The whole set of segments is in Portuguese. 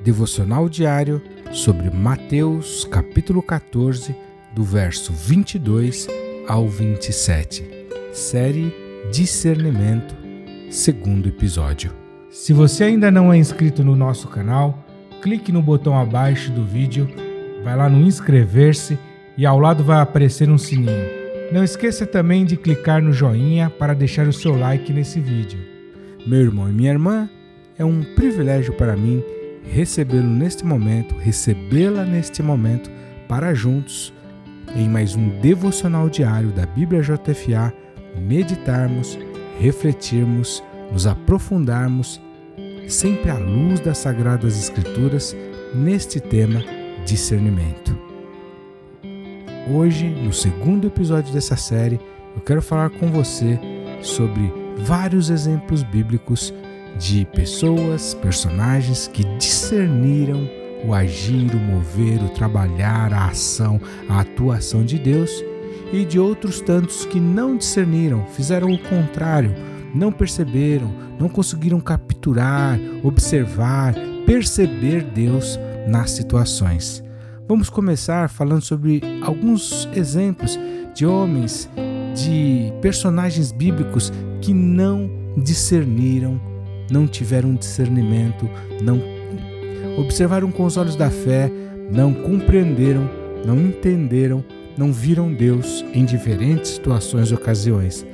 Devocional diário sobre Mateus capítulo 14, do verso 22 ao 27. Série Discernimento, segundo episódio. Se você ainda não é inscrito no nosso canal, clique no botão abaixo do vídeo, vai lá no inscrever-se e ao lado vai aparecer um sininho. Não esqueça também de clicar no joinha para deixar o seu like nesse vídeo. Meu irmão e minha irmã, é um privilégio para mim recebê-la neste momento para juntos, em mais um devocional diário da Bíblia JFA, meditarmos, refletirmos, nos aprofundarmos, sempre à luz das Sagradas Escrituras, neste tema discernimento. Hoje, no segundo episódio dessa série, eu quero falar com você sobre vários exemplos bíblicos de pessoas, personagens que discerniram o agir, o mover, o trabalhar, a ação, a atuação de Deus, e de outros tantos que não discerniram, fizeram o contrário, não perceberam, não conseguiram capturar, observar, perceber Deus nas situações. Vamos começar falando sobre alguns exemplos de homens, de personagens bíblicos que não discerniram, não tiveram discernimento, não observaram com os olhos da fé, não compreenderam, não entenderam, não viram Deus em diferentes situações e ocasiões.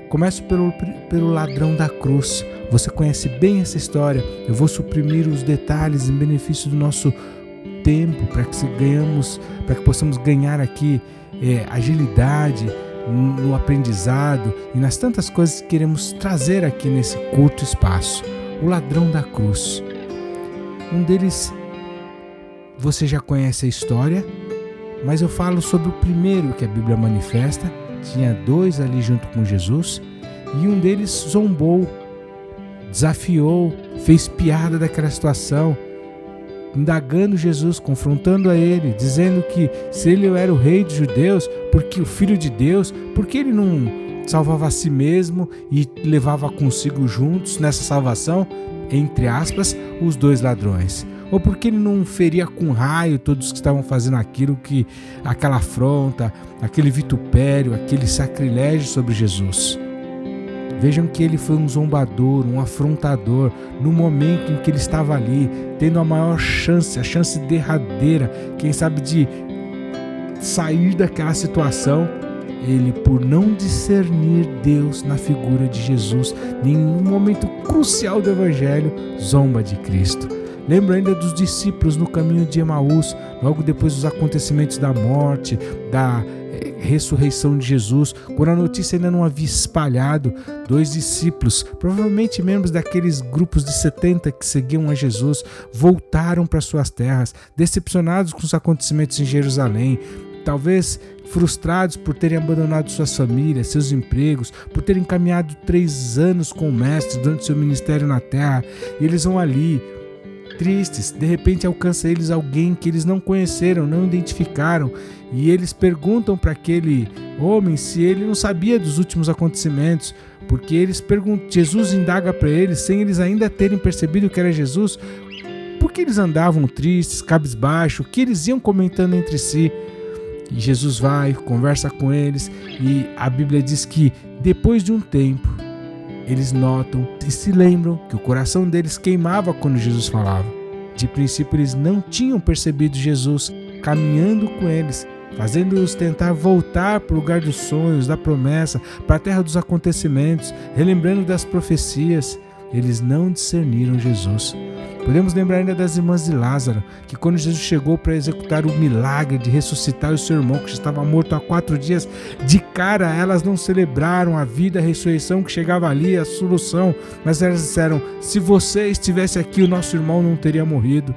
Começo pelo ladrão da cruz. Você conhece bem essa história. Eu vou suprimir os detalhes em benefício do nosso tempo, para que possamos ganhar aqui agilidade no aprendizado e nas tantas coisas que queremos trazer aqui nesse curto espaço. O ladrão da cruz. Um deles, você já conhece a história, mas eu falo sobre o primeiro que a Bíblia manifesta. Tinha dois ali junto com Jesus e um deles zombou, desafiou, fez piada daquela situação, indagando Jesus, confrontando a ele, dizendo que se ele era o rei dos judeus, porque o filho de Deus, porque ele não salvava a si mesmo e levava consigo juntos nessa salvação, entre aspas, os dois ladrões. Ou porque ele não feria com raio todos que estavam fazendo aquela afronta, aquele vitupério, aquele sacrilégio sobre Jesus. Vejam que ele foi um zombador, um afrontador, no momento em que ele estava ali, tendo a maior chance, a chance derradeira, quem sabe de sair daquela situação. Ele, por não discernir Deus na figura de Jesus, em um momento crucial do Evangelho, zomba de Cristo. Lembra ainda dos discípulos no caminho de Emaús, logo depois dos acontecimentos da morte, da ressurreição de Jesus, quando a notícia ainda não havia espalhado, dois discípulos, provavelmente membros daqueles grupos de 70 que seguiam a Jesus, voltaram para suas terras, decepcionados com os acontecimentos em Jerusalém, talvez frustrados por terem abandonado suas famílias, seus empregos, por terem caminhado 3 anos com o Mestre durante seu ministério na terra, e eles vão ali, tristes. De repente alcança eles alguém que eles não conheceram, não identificaram, e eles perguntam para aquele homem se ele não sabia dos últimos acontecimentos, porque eles perguntam, Jesus indaga para eles, sem eles ainda terem percebido que era Jesus, por que eles andavam tristes, cabisbaixo, o que eles iam comentando entre si. E Jesus vai, conversa com eles, e a Bíblia diz que depois de um tempo eles notam e se lembram que o coração deles queimava quando Jesus falava. De princípio eles não tinham percebido Jesus caminhando com eles, fazendo-os tentar voltar para o lugar dos sonhos, da promessa, para a terra dos acontecimentos, relembrando das profecias. Eles não discerniram Jesus. Podemos lembrar ainda das irmãs de Lázaro, que quando Jesus chegou para executar o milagre de ressuscitar o seu irmão que já estava morto há 4 dias, de cara elas não celebraram a vida, a ressurreição que chegava ali, a solução, mas elas disseram, se você estivesse aqui, o nosso irmão não teria morrido.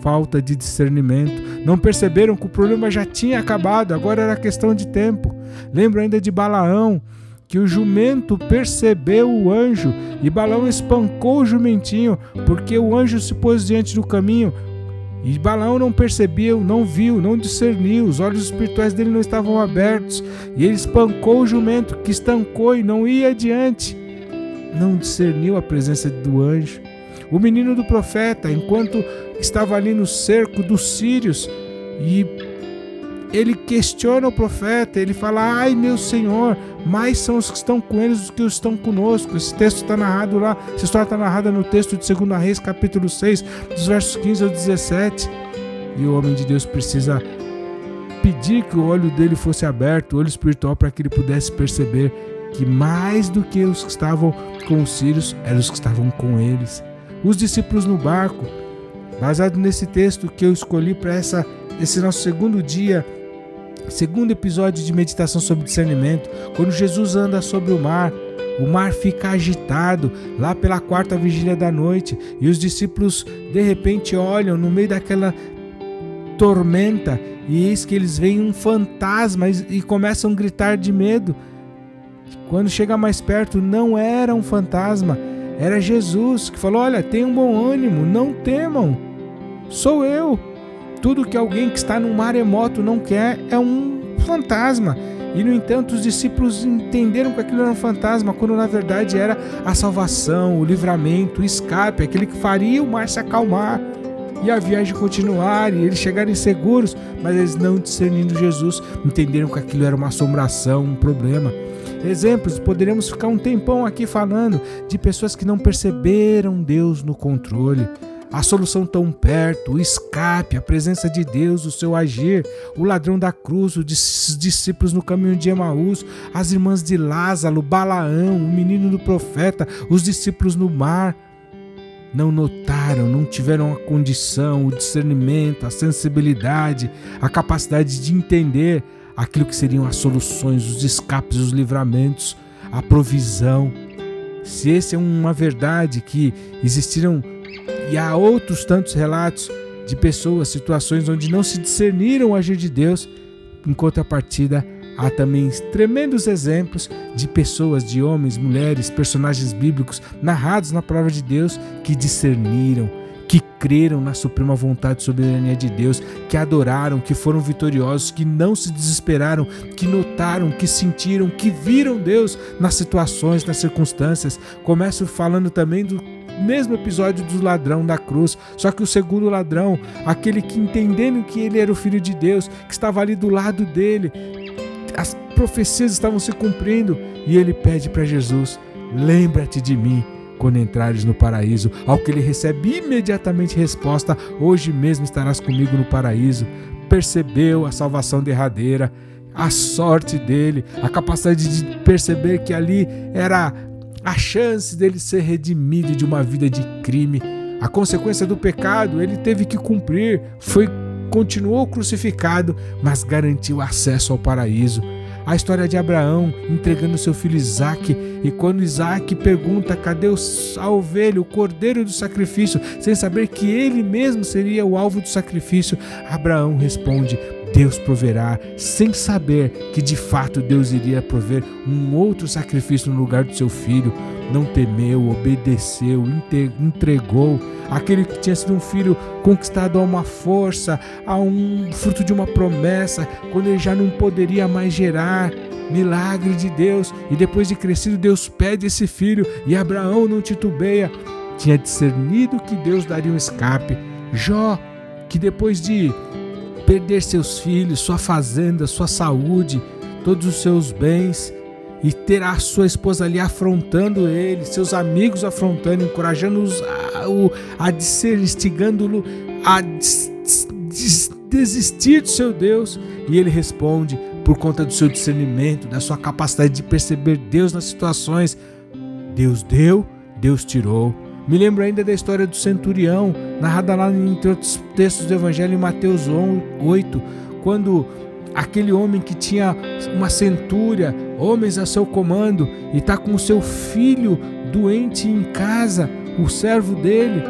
Falta de discernimento. Não perceberam que o problema já tinha acabado, agora era questão de tempo. Lembro ainda de Balaão, que o jumento percebeu o anjo e Balaão espancou o jumentinho porque o anjo se pôs diante do caminho e Balaão não percebeu, não viu, não discerniu, os olhos espirituais dele não estavam abertos e ele espancou o jumento que estancou e não ia adiante, não discerniu a presença do anjo. O menino do profeta, enquanto estava ali no cerco dos sírios, e ele questiona o profeta, ele fala: ai meu Senhor, mais são os que estão com eles do que os que estão conosco. Esse texto está narrado lá, essa história está narrada no texto de 2 Reis, capítulo 6, dos versos 15 ao 17. E o homem de Deus precisa pedir que o olho dele fosse aberto, o olho espiritual, para que ele pudesse perceber que mais do que os que estavam com os sírios, eram os que estavam com eles. Os discípulos no barco, baseado nesse texto que eu escolhi para esse nosso segundo dia, segundo episódio de meditação sobre discernimento, quando Jesus anda sobre o mar fica agitado lá pela 4ª vigília da noite, e os discípulos de repente olham no meio daquela tormenta, e eis que eles veem um fantasma e começam a gritar de medo. Quando chega mais perto, não era um fantasma, era Jesus, que falou: olha, tenham bom ânimo, não temam, sou eu. Tudo que alguém que está num maremoto não quer é um fantasma. E no entanto os discípulos entenderam que aquilo era um fantasma, quando na verdade era a salvação, o livramento, o escape, aquele que faria o mar se acalmar e a viagem continuar e eles chegarem seguros. Mas eles, não discernindo Jesus, entenderam que aquilo era uma assombração, um problema. Exemplos, poderíamos ficar um tempão aqui falando de pessoas que não perceberam Deus no controle. A solução tão perto, o escape, a presença de Deus, o seu agir, o ladrão da cruz, os discípulos no caminho de Emaús, as irmãs de Lázaro, Balaão, o menino do profeta, os discípulos no mar. Não notaram, não tiveram a condição, o discernimento, a sensibilidade, a capacidade de entender aquilo que seriam as soluções, os escapes, os livramentos, a provisão. Se esse é uma verdade, que existiram e há outros tantos relatos de pessoas, situações onde não se discerniram o agir de Deus, em contrapartida há também tremendos exemplos de pessoas, de homens, mulheres, personagens bíblicos narrados na palavra de Deus que discerniram, que creram na suprema vontade e soberania de Deus, que adoraram, que foram vitoriosos, que não se desesperaram, que notaram, que sentiram, que viram Deus nas situações, nas circunstâncias. Começo falando também do mesmo episódio do ladrão da cruz, só que o segundo ladrão, aquele que, entendendo que ele era o Filho de Deus, que estava ali do lado dele, as profecias estavam se cumprindo, e ele pede para Jesus: lembra-te de mim quando entrares no paraíso. Ao que ele recebe imediatamente resposta: hoje mesmo estarás comigo no paraíso. Percebeu a salvação derradeira, a sorte dele, a capacidade de perceber que ali era a chance dele ser redimido de uma vida de crime. A consequência do pecado ele teve que cumprir, continuou crucificado, mas garantiu acesso ao paraíso. A história de Abraão entregando seu filho Isaque, e quando Isaque pergunta: cadê a ovelha, o cordeiro do sacrifício, sem saber que ele mesmo seria o alvo do sacrifício, Abraão responde: Deus proverá, sem saber que de fato Deus iria prover um outro sacrifício no lugar do seu filho. Não temeu, obedeceu, entregou aquele que tinha sido um filho conquistado a uma força, a um fruto de uma promessa, quando ele já não poderia mais gerar. Milagre de Deus. E depois de crescido, Deus pede esse filho, e Abraão não titubeia, tinha discernido que Deus daria um escape. Jó, que depois de perder seus filhos, sua fazenda, sua saúde, todos os seus bens, e ter a sua esposa ali afrontando ele, seus amigos afrontando, encorajando-os a discernir, instigando-o a desistir do seu Deus, e ele responde: por conta do seu discernimento, da sua capacidade de perceber Deus nas situações, Deus deu, Deus tirou. Me lembro ainda da história do centurião, narrada lá entre outros textos do Evangelho, em Mateus 8, quando aquele homem que tinha uma centúria, homens a seu comando, e está com o seu filho doente em casa, o servo dele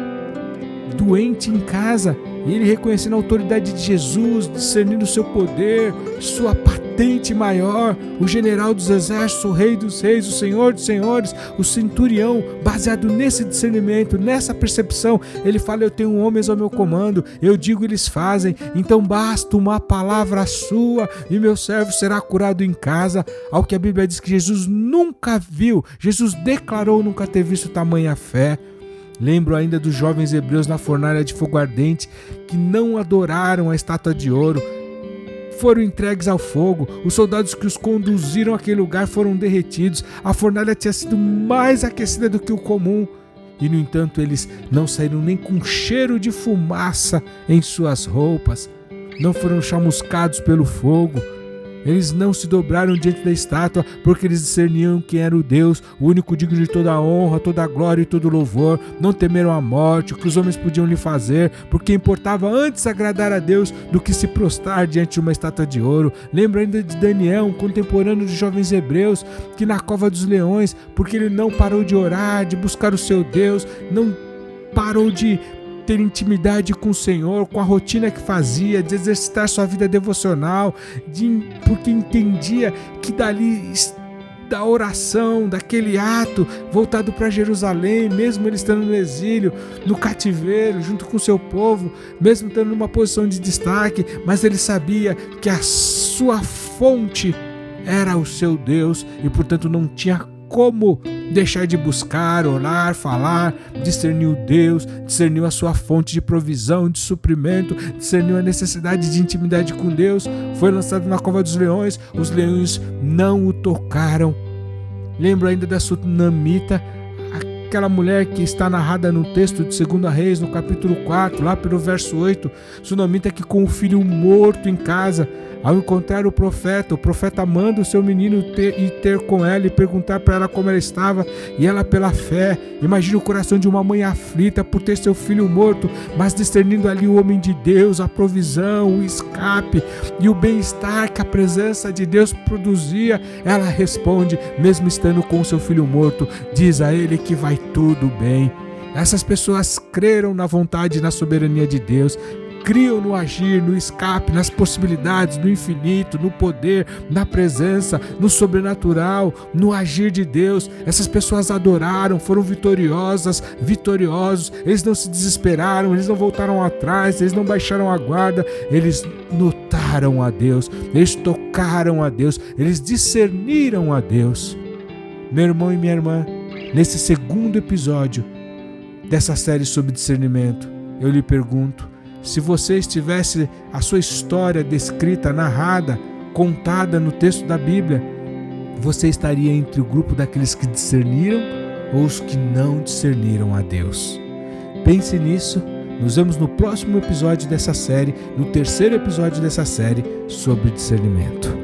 doente em casa, e ele reconhecendo a autoridade de Jesus, discernindo o seu poder, sua patente maior, o general dos exércitos, o rei dos reis, o senhor dos senhores, o centurião, baseado nesse discernimento, nessa percepção, ele fala: eu tenho homens ao meu comando, eu digo e eles fazem, então basta uma palavra sua e meu servo será curado em casa. Ao que a Bíblia diz que Jesus nunca viu, Jesus declarou nunca ter visto tamanha fé. Lembro ainda dos jovens hebreus na fornalha de fogo ardente que não adoraram a estátua de ouro, foram entregues ao fogo. Os soldados que os conduziram àquele lugar foram derretidos. A fornalha tinha sido mais aquecida do que o comum. E, no entanto, eles não saíram nem com cheiro de fumaça em suas roupas. Não foram chamuscados pelo fogo. Eles não se dobraram diante da estátua, porque eles discerniam quem era o Deus, o único digno de toda a honra, toda a glória e todo o louvor. Não temeram a morte, o que os homens podiam lhe fazer, porque importava antes agradar a Deus do que se prostrar diante de uma estátua de ouro. Lembro ainda de Daniel, um contemporâneo dos jovens hebreus, que na cova dos leões, porque ele não parou de orar, de buscar o seu Deus, não parou de ter intimidade com o Senhor, com a rotina que fazia, de exercitar sua vida devocional, porque entendia que dali, da oração, daquele ato voltado para Jerusalém, mesmo ele estando no exílio, no cativeiro, junto com o seu povo, mesmo estando numa posição de destaque, mas ele sabia que a sua fonte era o seu Deus e, portanto, não tinha como deixar de buscar, orar, falar, discernir o Deus, discernir a sua fonte de provisão, de suprimento, discernir a necessidade de intimidade com Deus. Foi lançado na cova dos leões, os leões não o tocaram. Lembro ainda da Sunamita, aquela mulher que está narrada no texto de 2 Reis, no capítulo 4, lá pelo verso 8, Sunamita que com o filho morto em casa, ao encontrar o profeta manda o seu menino ter com ela e perguntar para ela como ela estava, e ela, pela fé, imagina o coração de uma mãe aflita por ter seu filho morto, mas discernindo ali o homem de Deus, a provisão, o escape e o bem-estar que a presença de Deus produzia, ela responde, mesmo estando com seu filho morto, diz a ele que vai tudo bem. Essas pessoas creram na vontade e na soberania de Deus, criam no agir, no escape, nas possibilidades, no infinito, no poder, na presença, no sobrenatural, no agir de Deus. Essas pessoas adoraram, foram vitoriosos, eles não se desesperaram, eles não voltaram atrás, eles não baixaram a guarda, eles notaram a Deus, eles tocaram a Deus, eles discerniram a Deus. Meu irmão e minha irmã, nesse segundo episódio dessa série sobre discernimento, eu lhe pergunto, se você tivesse a sua história descrita, narrada, contada no texto da Bíblia, você estaria entre o grupo daqueles que discerniram ou os que não discerniram a Deus? Pense nisso. Nos vemos no próximo episódio dessa série, no terceiro episódio dessa série sobre discernimento.